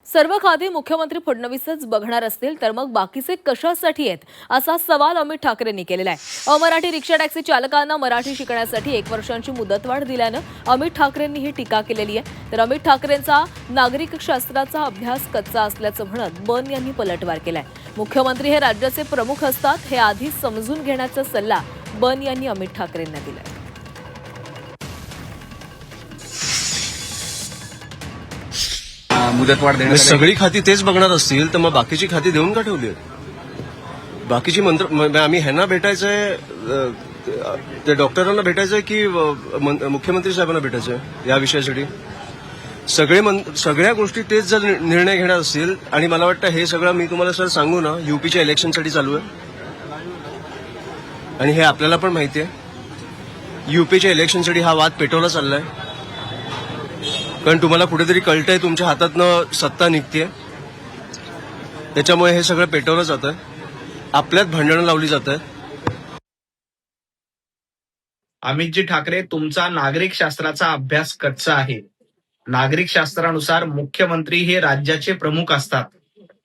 सर्व खाती मुख्यमंत्री फडणवीसच बघणार असतील तर मग बाकीचे कशासाठी आहेत असा सवाल अमित ठाकरेंनी केलेला आहे। अमराठी रिक्षा टॅक्सी चालकांना मराठी शिकण्यासाठी 1 वर्षांची मुदतवाढ दिल्यानं अमित ठाकरेंनी ही टीका केलेली आहे। तर अमित ठाकरेंचा नागरिक शास्त्राचा अभ्यास कच्चा असल्याचं म्हणत बन यांनी पलटवार केलाय। मुख्यमंत्री हे राज्याचे प्रमुख असतात हे आधी समजून घेण्याचा सल्ला बन यांनी अमित ठाकरेंना दिलाय। मुदतवाढ देण्यात सगळी खाती तेच बघणार असतील तर मग बाकीची खाती देऊन का ठेवली? बाकीची मंत्र आम्ही ह्यांना भेटायचंय, त्या डॉक्टरांना भेटायचंय की मुख्यमंत्री साहेबांना भेटायचंय या विषयासाठी? सगळ्या गोष्टी तेच जर निर्णय घेणार असतील, आणि मला वाटतं हे सगळं मी तुम्हाला सर सांगू ना, यूपीच्या इलेक्शनसाठी चालू आहे आणि हे आपल्याला पण माहिती आहे। यूपीच्या इलेक्शनसाठी हा वाद पेटवला चाललाय, कारण तुम्हाला कुठेतरी कळतंय तुमच्या हातातनं सत्ता निघतेय, त्याच्यामुळे हे सगळं पेटवलं जातं, आपल्यात भांडणं लावली जात आहेत। अमितजी ठाकरे, तुमचा नागरिक शास्त्राचा अभ्यास कच्चा आहे। नागरिक शास्त्रानुसार मुख्यमंत्री हे राज्याचे प्रमुख असतात।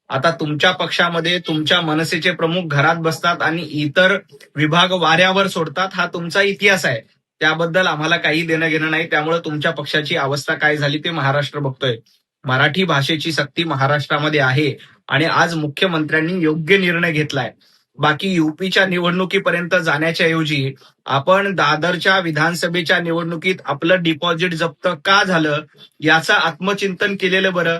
आता तुमच्या पक्षामध्ये तुमच्या मनसेचे प्रमुख घरात बसतात आणि इतर विभाग वाऱ्यावर सोडतात, हा तुमचा इतिहास आहे। त्याबद्दल आम्हाला काही देणं घेणं नाही। त्यामुळे तुमच्या पक्षाची अवस्था काय झाली ते महाराष्ट्र बघतोय। मराठी भाषेची सक्ती महाराष्ट्रामध्ये आहे आणि आज मुख्यमंत्र्यांनी योग्य निर्णय घेतलाय। बाकी यूपीच्या निवडणुकीपर्यंत जाण्याच्या ऐवजी आपण दादरच्या विधानसभेच्या निवडणुकीत आपलं डिपॉझिट जप्त का झालं याचं आत्मचिंतन केलेलं बरं।